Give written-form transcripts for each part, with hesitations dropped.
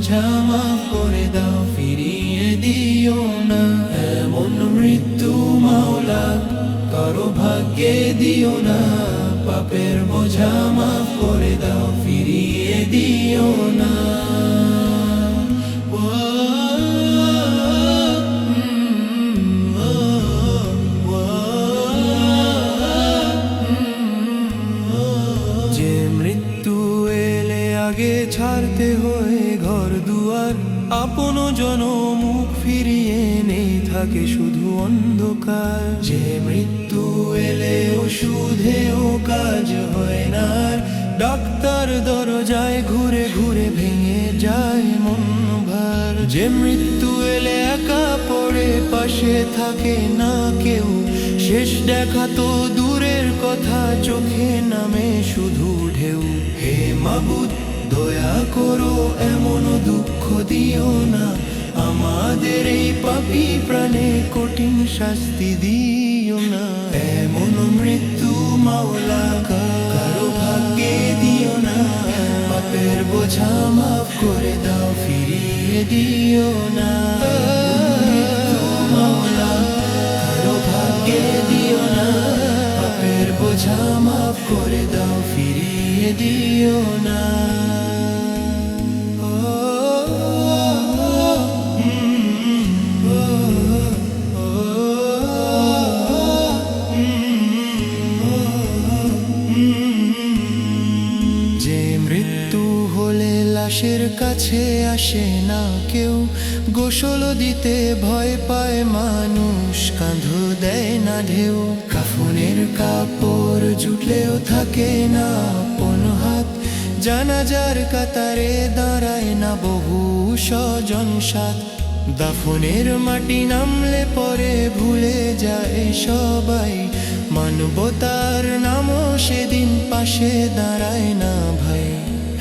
বোঝা মাফ করে দাও, ফিরিয়ে দিও না। এমন মৃত্যু মাওলা কারো ভাগ্যে দিও না, পাপের বোঝা মাফ করে দাও, ফিরিয়ে দিও না। যে মৃত্যু এলে আগে ছাড়তে হয় ঘর দুয়ার, আপন জন মুখ ফিরিয়ে নেই থাকে শুধু অন্ধকার। যে মৃত্যু এলে ওষুধেও কাজ হয় না, ডাক্তার দরজায় ঘুরে ঘুরে ভেঙে যায় মন ভার। যে মৃত্যু এলে একা পড়ে পাশে থাকে না কেউ, শেষ দেখা তো দূরের কথা, চোখে নামে শুধু ঢেউ। হে মাবুদ দয়া করো, এমন দুঃখ দিও না, আমাদের এই পাপী প্রাণে কঠিন শাস্তি দিও না। এমন মৃত্যু মাওলা কারো ভাগ্যে দিও না, পাপের বোঝা মাফ করে দাও, ফিরিয়ে দিও না। মৃত্যু মাওলা কারো ভাগ্যে দিও না, পাপের বোঝা মাফ করে দাও, ফিরিয়ে দিও না। যে মৃত্যু হলে লাশের কাছে আসে না কেউ, গোসল দিতে ভয় পায় মানুষ, কাঁধও দেয় না ঢেউ। কাফনের কাপড় জুটলেও থাকে না আপন হাত, জানাজার কাতারে দাঁড়ায় না বহু স্বজন সাথ। দাফনের মাটি নামলে পরে ভুলে যায় সবাই, মানবতার নামও সেদিন পাশে দাঁড়ায় না ভাই।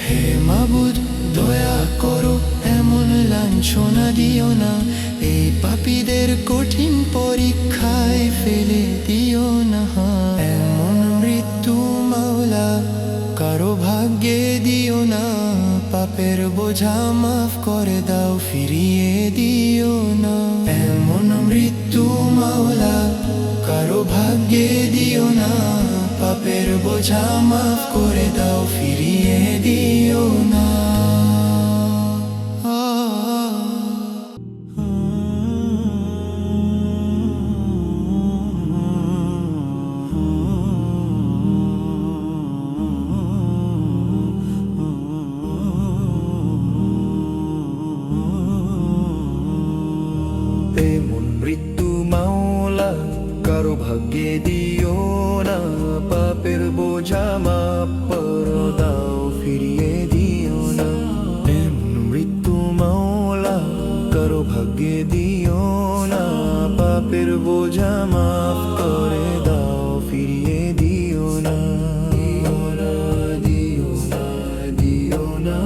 হে মাবুদ দয়া করো, এমন লাঞ্ছনা দিও না, এই পাপীদের কঠিন পরীক্ষায় ফেলে দিও না। এমন মৃত্যু মাওলা কারো ভাগ্যে দিও না, পাপের বোঝা মাফ করে দাও, ফিরিয়ে দিও না। এমন মৃত্যু মাওলা কারো ভাগ্যে দিও না, পাপের বোঝা মাফ করে দাও, ফিরিয়ে দিও না। এমন মৃত্যু মাওলা কারো ভাগ্যে দিও না, পাপের বোঝা মাফ করে দাও, ফিরিয়ে দিও না। এমন মৃত্যু মাওলা কারো ভাগ্যে দিও না, পাপের বোঝা মাফ করে দাও, ফিরিয়ে দিও না। দিও না, দিও না, দিও না,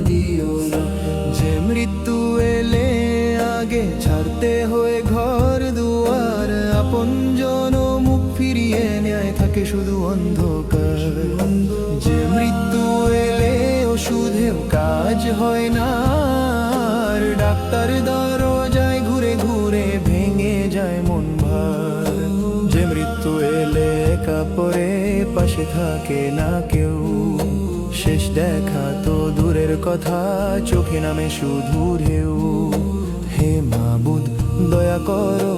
দিও না। যে মৃত্যু এলে আগে ছাড়তে হয়ে ঘর দুয়ার, আপন জন মুখ ফিরিয়ে নেয় থাকে শুধু অন্ধকার। যে মৃত্যু এলে ওষুধেও কাজ হয় না, আর ডাক্তার দরজায় ঘুরে ঘুরে ভেঙে যায় মন ভার। যে মৃত্যু এলে একা পড়ে পাশে থাকে না কেউ, শেষ দেখা তো দূরের কথা, চোখে নামে শুধু ঢেউ। হে মাবুদ দয়া করো,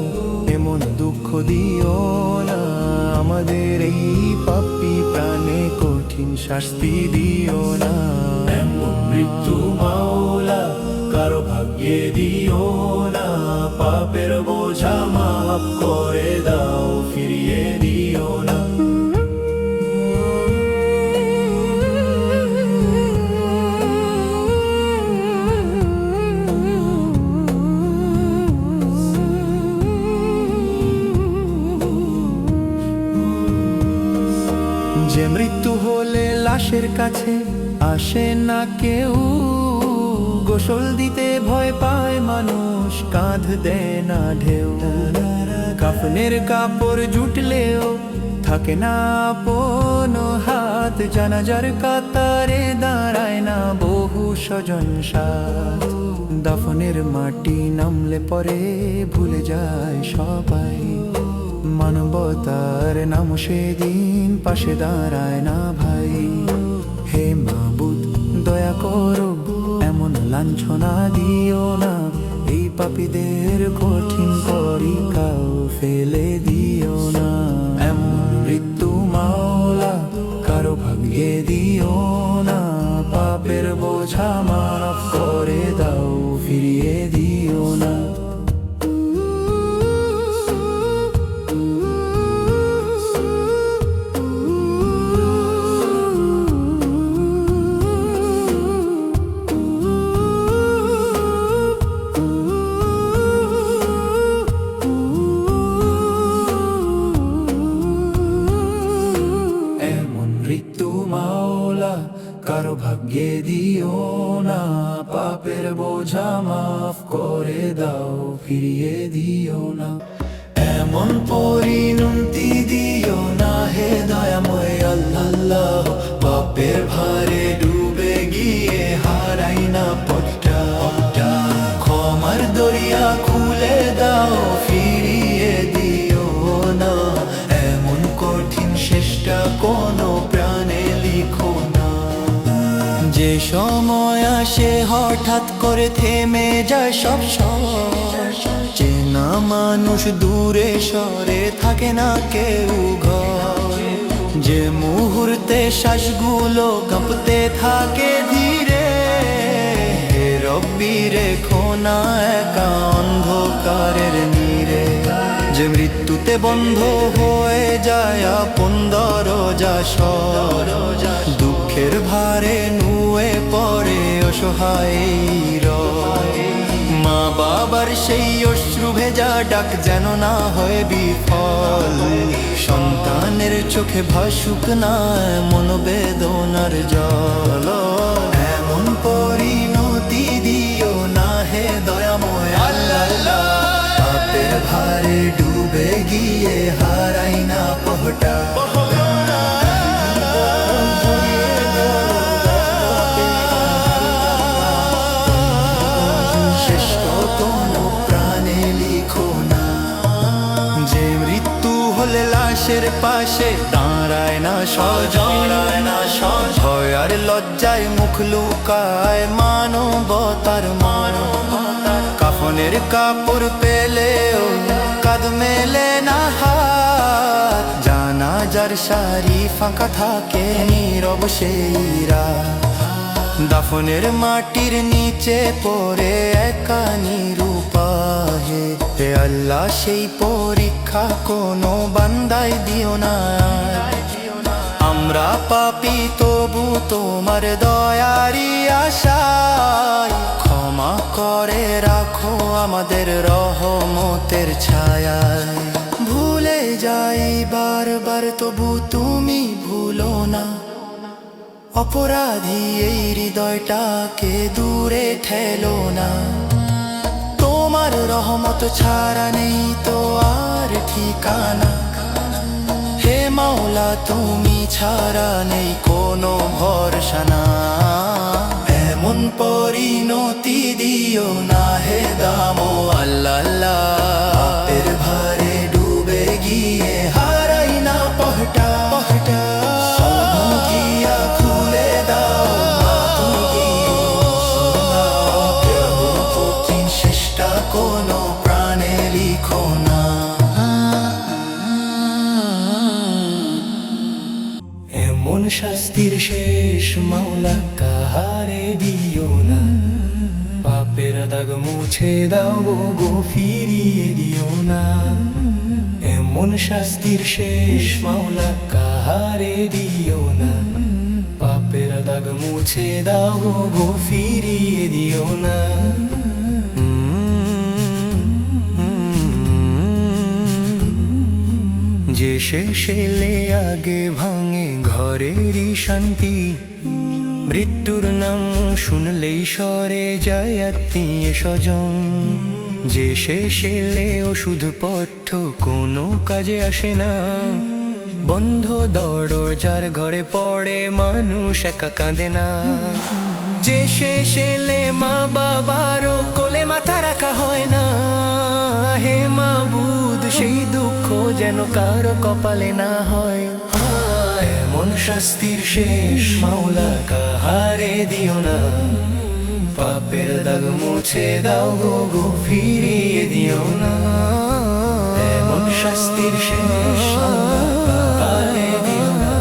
এমন দুঃখ দিও না, আমাদের এই পাপী প্রাণে কঠিন শাস্তি দিও না। এমন মৃত্যু মাওলা কারো ভাগ্যে দিও না, পাপের বোঝা মাফ করে দাও, ফিরিয়ে দিও না। যে মৃত্যু হলে লাশের কাছে আসে না কেউ, গোসল দিতে ভয় পায় মানুষ, কাঁধ দেয় না ঢেউ। কাফনের কাপড় জুটলেও থাকে না আপন হাত, জানাজার কাতারে দাঁড়ায় না বহু স্বজন সাথ। দাফনের মাটি নামলে পরে ভুলে যায় সবাই, মানবতার নাম সেদিন পাশে দাঁড়ায় না ভাই। হে মাবুদ দয়া করো, এমন লাঞ্ছনা দিও না, এই পাপীদের কঠিন পরীক্ষাও ফেলে দিও না। এমন মৃত্যু মাওলা কারো ভাগ্যে দিও না, পাপের বোঝা মাফ করে দাও, ফিরিয়ে দিও না। মৃত্যু মাওলা কারো ভাগ্যে দিও না, পাপের বোঝা মাফ করে দাও, ফিরিয়ে দিও না। এমন পরিণতি দিও না হে দয়াময় আল্লাহ, পাপের ভারে ডুবে গিয়ে হারাই না পথটা। ক্ষমার দরিয়া খুলে দাও, ফিরিয়ে দিও না, এমন কঠিন শেষটা কোনো প্রাণে লিখো না। যে সময় আসে হঠাৎ করে থেমে যায় সব চেনা মানুষ দূরে সরে থাকে না কেউ ঘর। যে মুহূর্তে শ্বাসগুলো কাঁপতে থাকে ধীরে, হে রব্বি রেখো না একা অন্ধকারের নীড়ে। যে মৃত্যুতে বন্ধ হয়ে যায় আপন দরজা সর, দুঃখের ভারে নুয়ে পড়ে অসহায় হৃদয়। মা বাবার সেই অশ্রু ভেজা ডাক যেন না হয় বিফল, সন্তানের চোখে ভাসুক না এমন বেদনার জল। এমন পরিণতি দিও না হে দয়াময় আল্লাহ, পাপের ভারে ডুবে গিয়ে হারাই না পহটা। লাশের পাশে দাঁড়ায় না স্বজন, ভয় আর লজ্জায় মুখ লুকায় মানবতার কাফনের কাপড় পেলেও কাঁধ মেলে না হাত, জানাজার সারি ফাঁকা থাকে নীরব সেই রাত। দাফনের মাটির নিচে পড়ে একা নিরুপায়, হে আল্লাহ সেই পরীক্ষা কোনো বান্দাই দিও না। আমরা পাপী তবু তোমার দয়ারি আশায়, ক্ষমা করে রাখো আমাদের রহমতের ছায়ায়। ভুলে যাই বারবার তবু তুমি ভুলো না, অপরাধী এই হৃদয়টাকে দূরে ঠেলো না। তোমার রহমত ছাড়া নেই তো আর ঠিকানা, হে মাওলা তুমি ছাড়া নেই কোনো ভরসা না। এমন পরিণতি দিও না হে দামো আল্লাহ, পাপের ভারে ডুবে গিয়ে হারাই না পহটা। কোনো প্রাণে লিখো না। এমন শাস্তির শেষ মাওলা কাহারে দিও না, পাপের দাগ মুছে দাও গো ফিরিয়ে দিও না। এমন শাস্তির শেষ মাওলা কাহারে দিও না, পাপের দাগ মুছে দাও গো ফিরিয়ে দিও না। যে শেষেলে আগে ভাঙে ঘরেরই শান্তি, মৃত্যুর নাম শুনলেই সরে যায় আত্মীয় স্বজন। যে শেষেলে ওষুধ পথ্য কোনো কাজে আসে না, বন্ধ দরজার ঘরে পড়ে মানুষ একা কাঁদে না, যে শেষ এলে মা বাবারও কোলে মাথা রাখা হয় না। হে মাবুদ, সেই দুঃখ যেন কারো কপালে না হয়। এমন শাস্তির শেষ মাওলা কাহারে দিও না, পাপের দাগ মুছে দাও গো গো, ফিরিয়ে দিও না। এমন শাস্তির শেষ মাওলা কাহারে দিও না,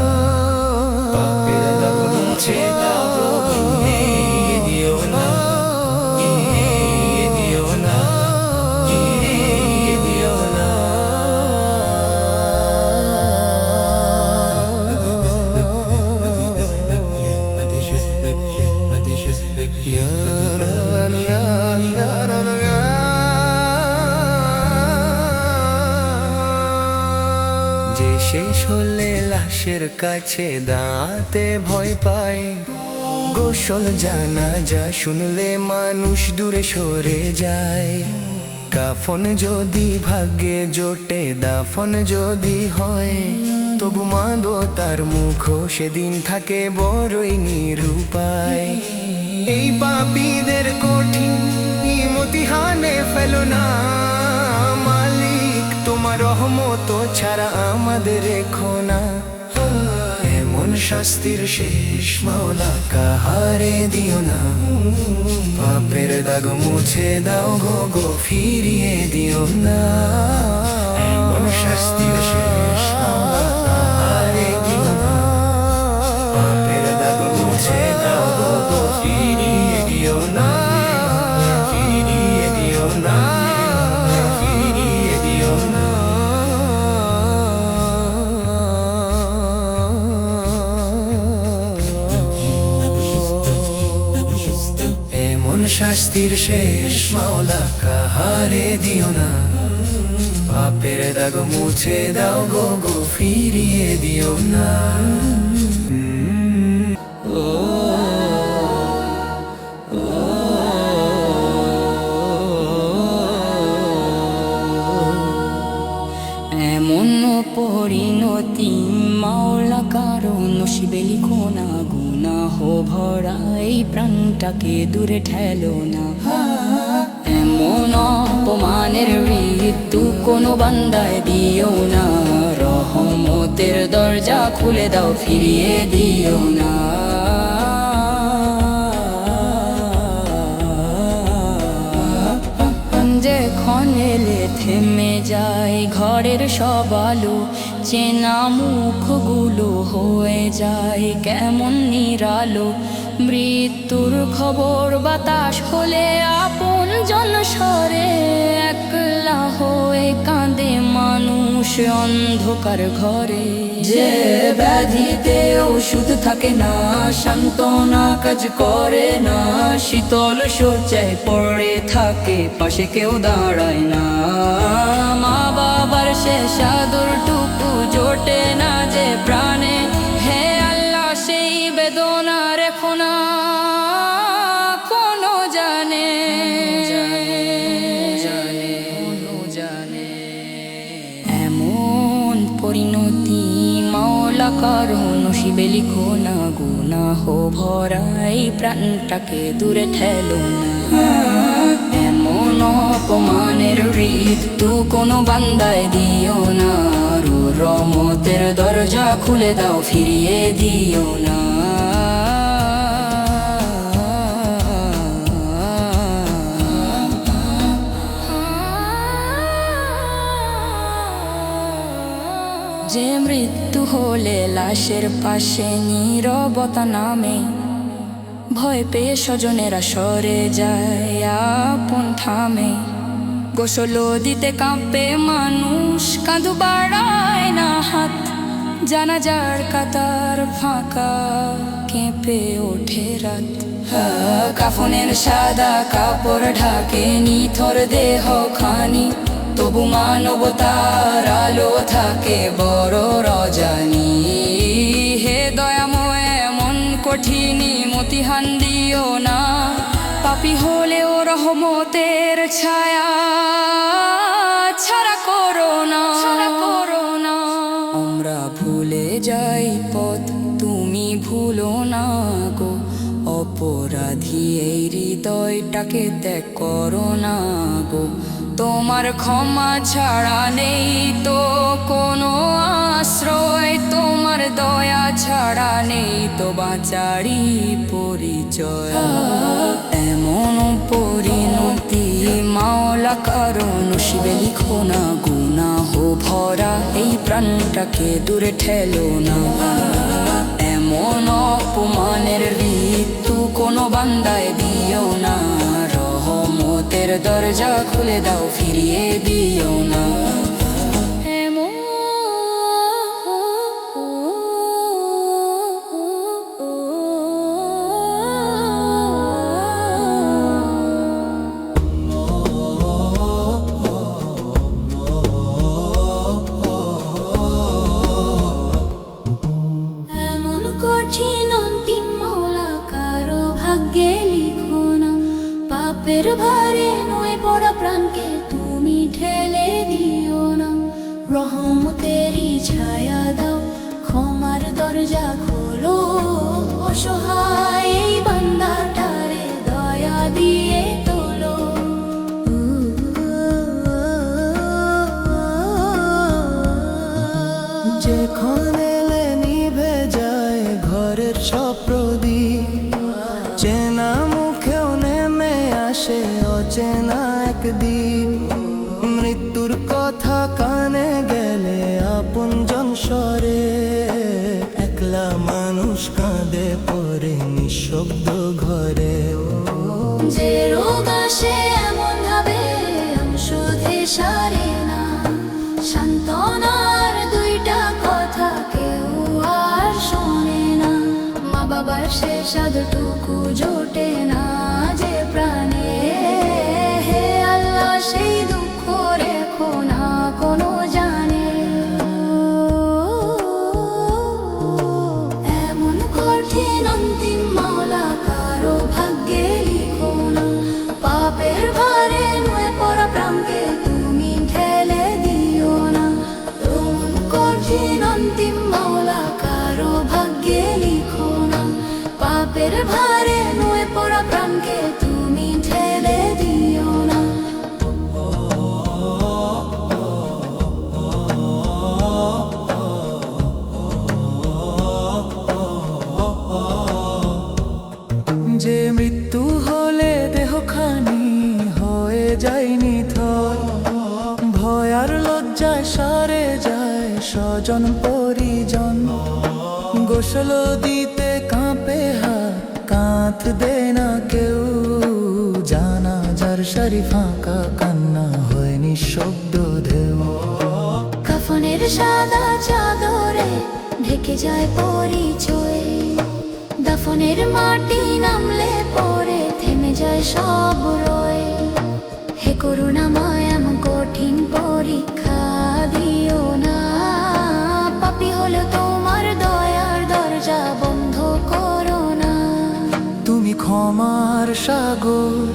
পাপের দাগ মুছে দাও গো গো, ফিরিয়ে দিও না, ফিরিয়ে দিও না, ফিরিয়ে দিও না। যে শেষ হলে লাশের কাছে দাঁড়াতে ভয় পায়, গোসল জানাজা শুনলে মানুষ দূরে সরে যায়। কাফন যদি ভাগ্যে জোটে, দাফন যদি হয়, তবু মানবতার মুখ সেদিন থাকে বড়ই নিরুপায়। এই পাপীদের কঠিন ইমতিহানে ফেলো না, মালিক তোমার রহমত ছাড়া আমাদের রেখো না। এমন শাস্তির শেষ মাওলা কাহারে দিও না, পাপের দাগ মুছে দাও গো গো, ফিরিয়ে দিও না। এমন শাস্তির শেষ মাওলা কাহারে দিও না, পাপের দাগ মুছে দাও গো গো, ফিরিয়ে দিও না, ফিরিয়ে দিও না, ফিরিয়ে দিও না। এমন শাস্তির শেষ মাওলা কাহারে দিও না, পাপের দাগ মুছে দাও গো গো, ফিরিয়ে দিও না। এমন পরিণতি মাওলা কারো নসিবে লিখো না, গুনাহ ভরা এই প্রাণটাকে দূরে ঠেলো না। এমন অপমানের মৃত্যু কোনো বান্দায় দিও না, রহমতের দরজা খুলে দাও, ফিরিয়ে দিও না। যে ক্ষণেলে থেমে যায় ঘরের সব আলো, চেনা মুখগুলো হয়ে যায় কেমন নিরালো। মৃত্যুর খবর বাতাস হলে আপন জন সরে, একলা হয়ে কাঁদে মানুষ অন্ধকার ঘরে। যে ব্যাধিতে ওষুধ থাকে না, সান্ত্বনা কাজ করে না, শীতল শয্যায় পড়ে থাকে, পাশে কেউ দাঁড়ায় না। মা বাবার শেষ আদরটুকু জোটে না যে প্রাণে, হে আল্লাহ সেই বেদনা রেখো না কোনো জানে। এমন পরিণতি মাওলা কারো নসিবে লিখো না, গুনাহ ভরা এই প্রাণটাকে দূরে ঠেলো না। এমন অপমানের মৃত্যু কোনো বান্দায় দিও না, রহমতের দরজা খুলে দাও, ফিরিয়ে দিও না। যে মৃত্যু হলে লাশের পাশে নীরবতা নামে, ভয় পেয়ে স্বজনেরা সরে যায় আপন থামে। গোসল দিতে কাঁপে মানুষ, কাঁদু বাড়ায় না হাত, জানাজার কাতার ফাঁকা কেঁপে ওঠে রাত। কাফনের সাদা কাপড় ঢাকে নিথর দেহ খানি, তবু মানবতার আলো থাকে বড় রজনী। হে দয়াময় এমন কঠিন ইমতিহান দিও না, পাপী হলেও রহমতের ছায়া ছাড়া করো না। আমরা ভুল হৃদয়টাকে ত্যাগ করো না গো। তোমার ক্ষমা ছাড়া নেই তো কোনো আশ্রয়, তোমার দয়া ছাড়া নেই তো বাঁচারই পরিচয়। এমন পরিণতি মাওলা কারো নসিবে লিখো না, গুনাহ ভরা এই প্রাণটাকে দূরে ঠেলো না। এমন অপমানের ঋতু কোনো বান্দায় দিও না, রহমতের দরজা খুলে দাও, ফিরিয়ে দিও না। কঠিন অন্তিম মাওলা কারো ভাগ্যে লিখো না, পাপের ভারে নয় পড়া প্রাণকে তুমি ঠেলে দিও না। রহমতেরই ছায়া দাও, ক্ষমার দরজা খোলো, অসহায় এই বান্দাটারে দয়া দিয়ে তোলো। যেখানে নিভে যায় ঘরের সব প্রদীপ, চেনা মুখেও নেমে আসে অচেনা একদিন। মৃত্যুর কথা কানে গেলে আপনজন সরে, একলা মানুষ কাঁদে পড়ে নিঃশব্দ ঘরে। যে রোগ আসে এমন ভাবে শুধু সারে না, সান্ত্বনার দুইটা কথা কেউ আর শোনে না। মা বাবার শেষ আদটুকু জোটে না যে প্রাণে, হে আল্লাহ সেই দুঃখ রেখো না কোনো জানে। এমন কঠিন অন্তিম মাওলা কারো ভাগ্যে লিখো না, পাপের ভারে নয় পড়া প্রাণকে তুমি ঠেলে দিও না। এমন কঠিন অন্তিম মাওলা কারো ভাগ্যে লিখো না, পাপের ভারে নয় পড়া প্রাণকে তুমি ঠেলে দিও না। যে মৃত্যু হলে দেহখানি হয়ে যায় নিথর, ভয় আর লজ্জায় সারে যায় স্বজন পরিজন। গোসল দিতে কাঁপে হাত, কাঁথ দে না কেউ, জানাজার সারি ফাঁকা, কান্না হয় নিঃশব্দ ঢেউ। কাফনের সাদা চাদরে ঢেকে যায় পরিচয়, দাফনের মাটি নামলে পরে থেমে যায় সব রয়। হে করুণাময় এমন কঠিন পরীক্ষা দিও না, পাপী হলো তোমার দয়ার দরজা বন্ধ করো না। তুমি ক্ষমার সাগর,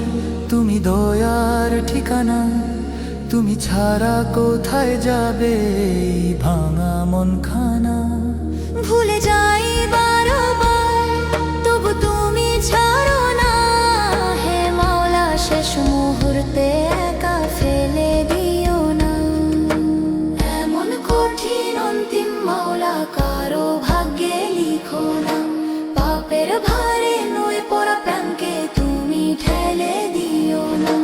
তুমি দয়ার ঠিকানা, তুমি ছাড়া কোথায় যাবে এই ভাঙা মন খানা। ভুলে যাই বারবার তবু তুমি ছাড়ো না, হে মাওলা শেষ মুহূর্তে একা ফেলে দিও না। এমন কঠিন অন্তিম মাওলা কারো ভাগ্যে লিখো না, পাপের ভারে নয় পড়া প্রাণকে তুমি ঠেলে দিও না।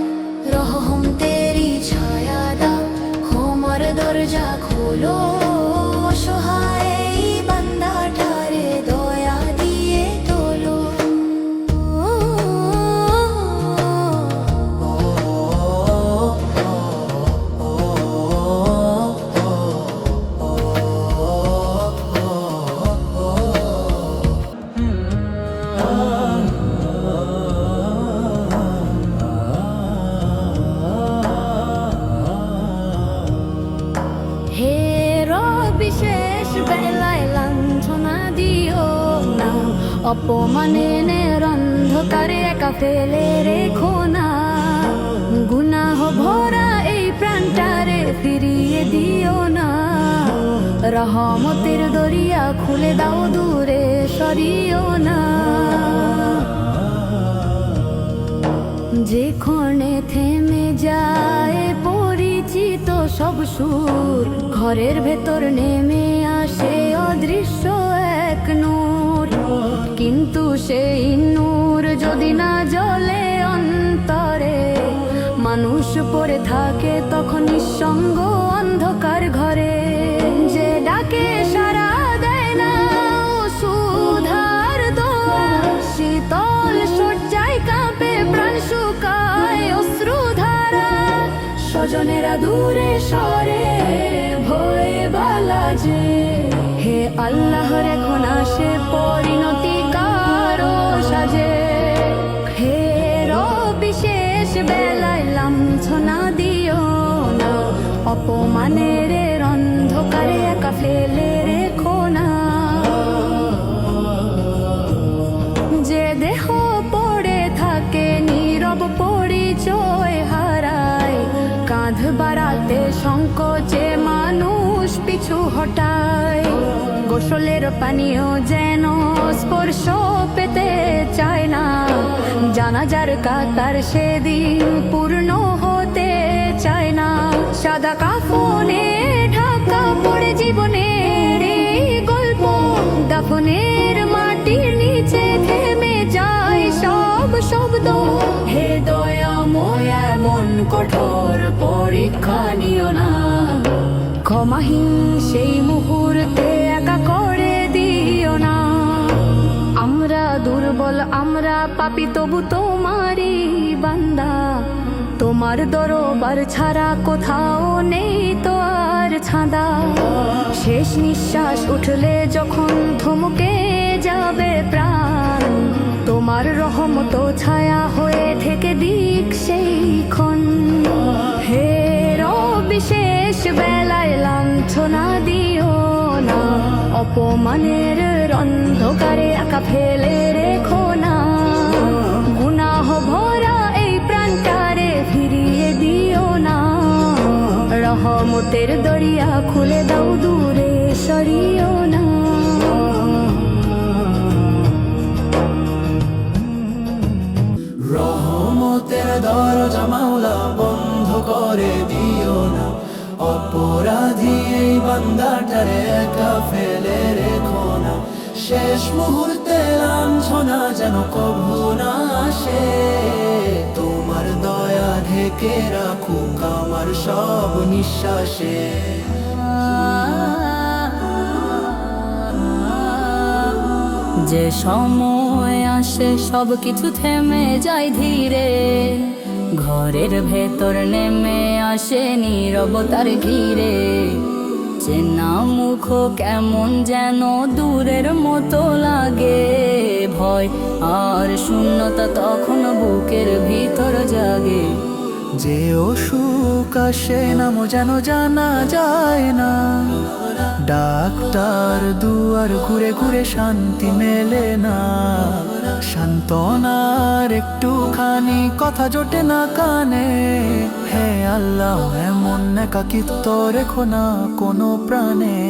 রহমতেরই ছায়া দাও, ক্ষমার দরজা খোলো, অসহায় এই বান্দাটারে দয়া দিয়ে তোলো। হে বিশেষ বেলায় লাঞ্ছনা দিও না, অপমানের অন্ধকারে একা ফেলে রেখো না। গুনাহ ভরা এই প্রাণটারে ফিরিয়ে দিও না, রহমতের দরিয়া খুলে দাও, দূরে সরিও না। যে ক্ষণে থেমে যায় পরিচিত সব সুর, ঘরের ভেতর নেমে আসে অদৃশ্য এক নূর। কিন্তু সেই নূর যদি না জ্বলে অন্তরে, মানুষ পড়ে থাকে তখন নিঃসঙ্গ অন্ধকার ঘরে। যে ডাকে সারা দেয় না সুধার দোয়া, শীতল শয্যায় কাঁপে প্রাণ শুকায় অশ্রুধারা। স্বজনেরা দূরে সরে ভয়ে বালা যে, হে আল্লাহর এখন আসে পরিণতি কারো সাজে। হে রব্বি শেষ বেলায় লাঞ্ছনা দিও না, অপমানের অন্ধকারে একা ফেলে রেখো না। যে দেহ পড়ে থাকে নীরব পরিচয় হারায়, কাঁধ বাড়াতে সংকোচে মানুষ পিছু হটায়। গোসলের পানীয় যেন স্পর্শ পেতে চায় না, জানাজার কাতার সেদিন পূর্ণ হতে চায় না। সাদা কাফনে ঢাকা পড়ে জীবনের এই গল্প, দাফনের মাটির নিচে থেমে যায় সব শব্দ। হে দয়াময় এমন কঠোর পরীক্ষা নিও না, ক্ষমাহীন সেই মুহূর্তে একা করে দিও না। আমরা দুর্বল, আমরা পাপী, তবু তোমারই বান্দা। তোমার দরবার ছাড়া কোথাও নেই তো আর ছাঁদা। শেষ নিঃশ্বাস উঠলে যখন থমকে যাবে প্রাণ, তোমার রহমত ছায়া হয়ে থেকে দিক সেইক্ষণ। হে রব্বি শেষ বেলায় লাঞ্ছনা দিও না, অপমানের অন্ধকারে একা ফেলে রেখো না। গুনাহ ভরা এই প্রাণটারে ফিরিয়ে দিও না, রহমতের দরিয়া খুলে দাও দূরে সরিও না। রহমতের দরজা মাওলা বন্ধ করে দিও না, অপরাধী এই বান্দাটারে একা ফেলে রেখো না। শেষ মুহূর্তে লাঞ্ছনা যেন কভু না আসে, তোমার দয়া ঢেকে রাখুক আমার সব নিঃশ্বাসে। যে সময় আসে সব কিছু থেমে যায় ধীরে, ঘরের ভেতর নেমে আসে নীরবতার ঘিরে। চেনা মুখ কেমন যেন দূরের মতো লাগে, ভয় আর শূন্যতা তখন বুকের ভিতর জাগে। যে অসুখ আসে নাম যেন জানা যায় না, ডাক্তার দুয়ার ঘুরে ঘুরে শান্তি মেলে না। সান্ত্বনার একটুখানি কথা জোটে না কানে, হে আল্লাহ এমন একাকিত্ব রেখো না কোনো প্রাণে।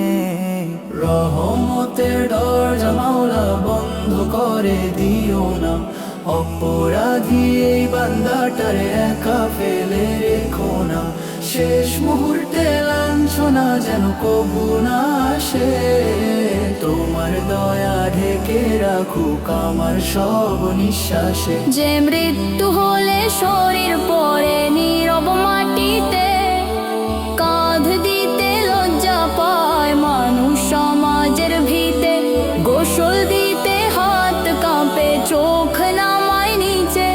রহমতের দরজা মাওলা বন্ধ করে দিও না, অপরাধী এই বান্দাটারে একা ফেলে রেখো না। শেষ মুহূর্তে লাঞ্ছনা যেন কভু না আসে, তোমার দয়া ঢেকে রাখুক আমার সব নিঃশ্বাসে। যে মৃত্যু হলে শরীর পড়ে নীরব মাটিতে, কাঁধ দিতে লজ্জা পায় মানুষ সমাজের ভিতে। গোসল দিতে হাত কাঁপে চোখ নামায় নিচে,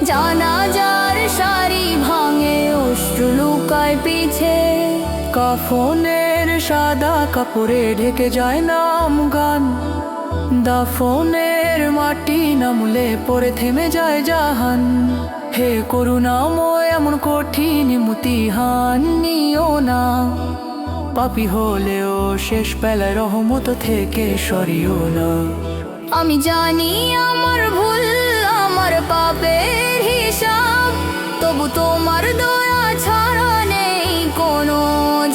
জানাজার শাড়ি ভাঙে অশ্রু লুকায় পিছে। কাফনের সাদা কাপড়ে ঢেকে যায় নাম গান, দাফনের মাটি নামলে পরে থেমে যায় জাহান। হে করুণাময় এমন কঠিন ইমতিহান নিও না, পাপী হলেও শেষ বেলায় রহমত থেকে সরিও না। আমি জানি আমার ভুল, আমার পাপের হিসাব, তবু তোমার দয়া ছাড়া নেই কোনো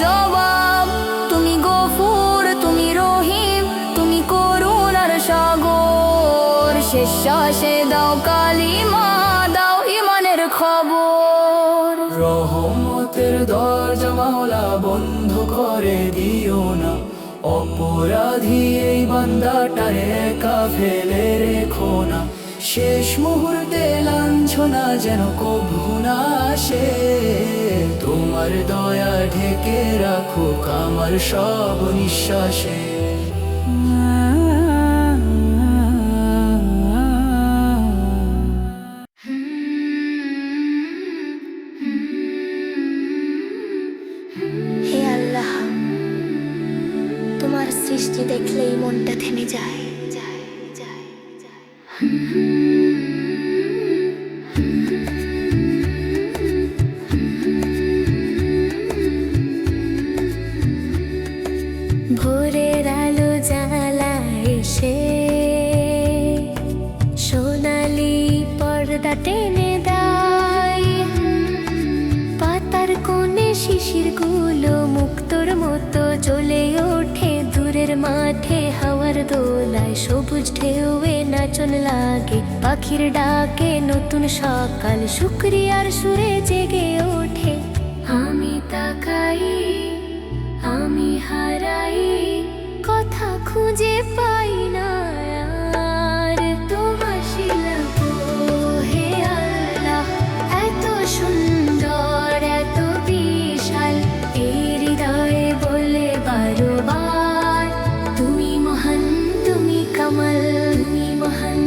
জবাব। তুমি গফুর, তুমি রহিম, তুমি করুণার সাগর। শেষ শ্বাসে দাও কালিমা, দাও ইমানের খবর। রহমতের দরজা মাওলা বন্ধ করে দিও না, অপরাধী এই বান্দাটারে একা ফেলে রেখো না। শেষ মুহূর্তে লাঞ্ছনা যেন কভু না আসে, তোমার দয়া ঢেকে রাখুক আমার সব নিঃশ্বাসে। হে আল্লাহ, তোমার সৃষ্টি দেখলেই মনটা থেমে যায়। ভোরের আলো জ্বালা এসে সোনালি পর্দা টেনে দেয়, পাতার কোণে শিশিরগুলো মুক্তোর মতো জ্বলে ওঠে। দূরের মাঠে হাওয়ার দোলায় সবুজ ঢেউয়ে নাচন লাগে, পাখির ডাকে নতুন সকাল শুকরিয়ার সুরে জেগে ওঠে। আমি তাকাই, আমি হারাই, কথা খুঁজে পাই না আর। তোমার শিল্প হে আল্লাহ এত সুন্দর, এত বিশাল, এই হৃদয়ে বলে বারবার তুমি মহান, তুমি কামাল, তুমি মহান,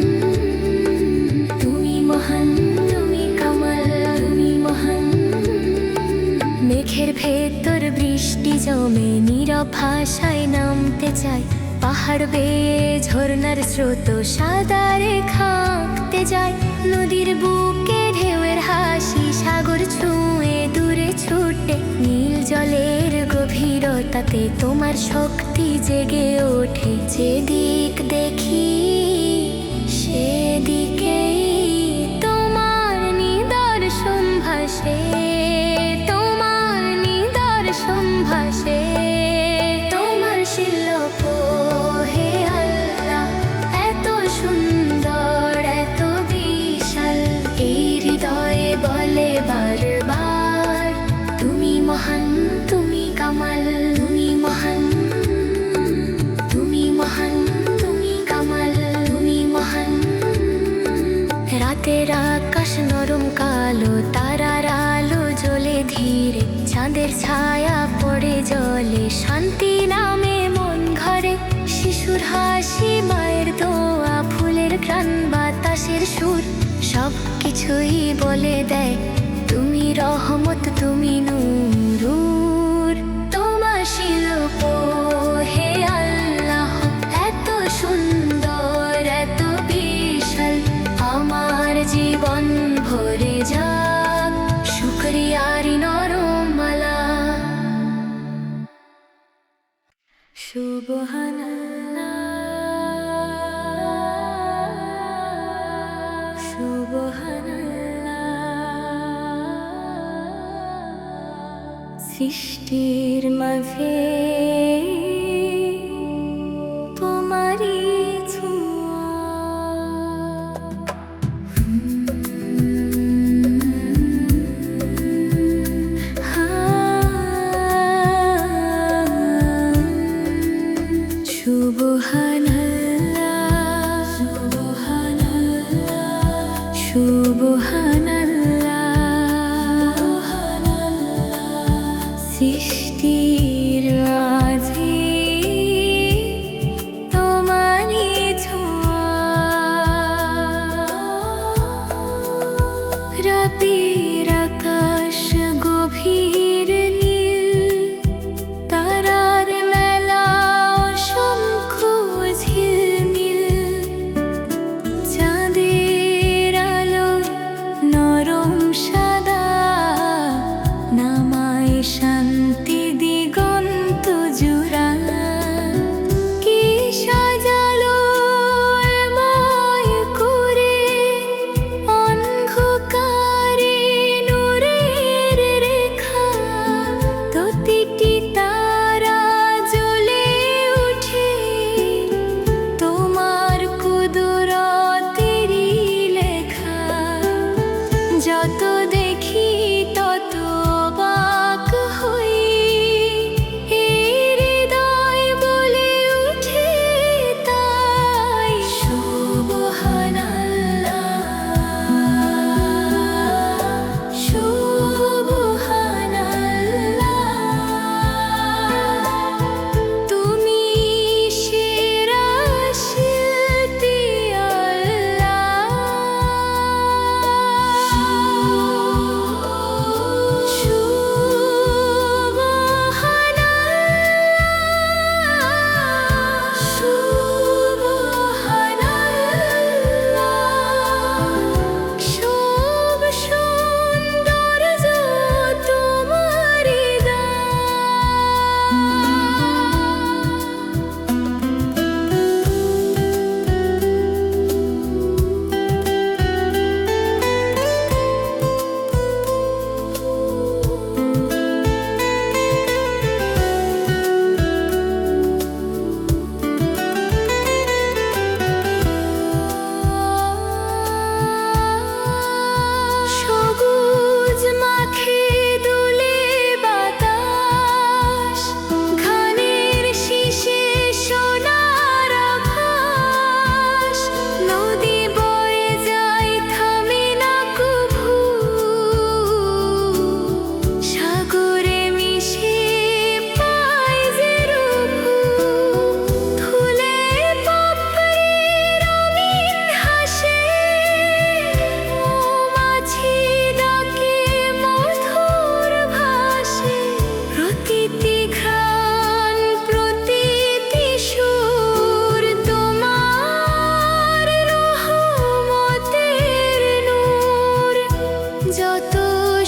তুমি মহান, তুমি কামাল, তুমি মহান। মেঘের ভেতর বৃষ্টি জমে নীরব ভাষায় নামতে চায়, পাহাড় বেয়ে ঝর্ণার স্রোত সাদা রেখা আঁকতে যায়। নদীর বুকে ঢেউয়ের হাসি সাগর ছুঁয়ে দূরে ছুটে, নীল জলের গভীরতাতে তোমার শক্তি জেগে ওঠে। যেদিক দেখি সেদিকেই তোমার নিদর্শন ভাসে, তোমার নিদর্শন ভাসে। তোমার শিল্প হে আল্লাহ এত সুন্দর, এত বিশাল, এই হৃদয়ে বলে বারবার তুমি মহান, তুমি কামাল, তুমি মহান, তুমি মহান, তুমি কামাল, তুমি মহান। রাতের আকাশ নরম কালো, তারার আলো জ্বলে ধীরে, চাঁদের ছায়া পড়ে জলে, শান্তি নামে মন ঘরে। শিশুর হাসি, মায়ের দোয়া, ফুলের ঘ্রাণ, বাতাসের সুর, সব কিছুই বলে দেয় তুমি রহমত, তুমি নূর। তোমার শিল্প হে আল্লাহ এত সুন্দর, এত বিশাল, আমার জীবন ভরে যাক শুকরিয়ারি নরমালা। সুবহানাল্লাহ, সুবহানাল্লাহ। সৃষ্টির মাঝে তোমারই ছোঁয়া, সুবহানাল্লাহ, সুবহানাল্লাহ, সুবহানাল্লাহ। সৃষ্টির মাঝে তোমারই ছোঁয়া, রাতের আকাশ গভীর নীল, তারার মেলা অসংখ্য ঝিলমিল, চাঁদের আলো নরম সাদা, নামায় শান্তি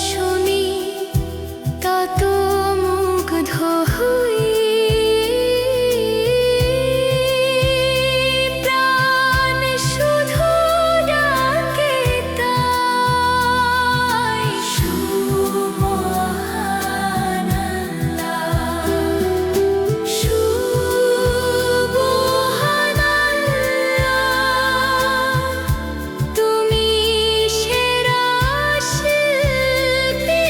শুনি তত মুগ্ধ হই প্রাণ শুধু ডাকে তাই সুবহানাল্লাহ সুবহানাল্লাহ তুমি সেরা শিল্পী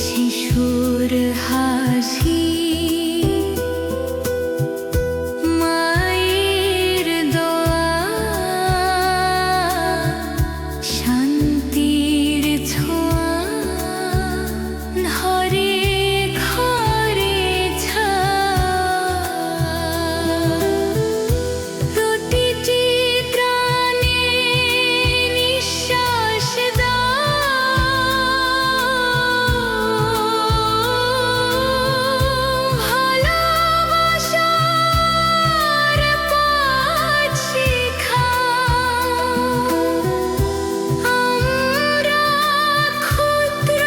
শিশুর হাসি মায়ের দোয়া শান্তির ছোঁয়া ঘরে ঘরে প্রতিটি প্রাণে নিঃশ্বাস ভালোবাসার পথ শেখাও আমরা ক্ষুদ্র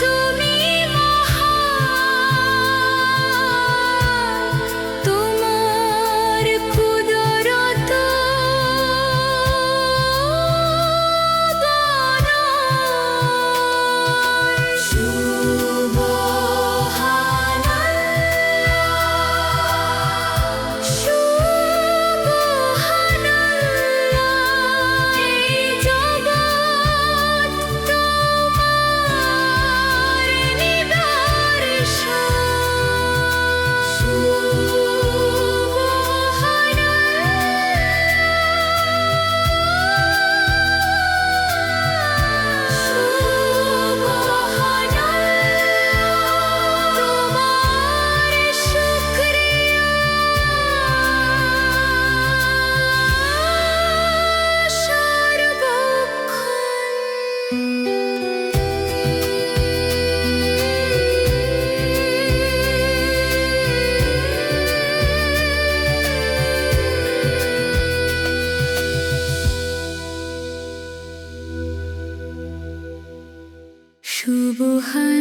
তুমি মহান তোমার কুদরত সুবহানাল্লাহ সুবহানাল্লাহ এই জগৎ তোমার নিদর্শন তোমার শুকরিয়া সর্বক্ষণ সুবহান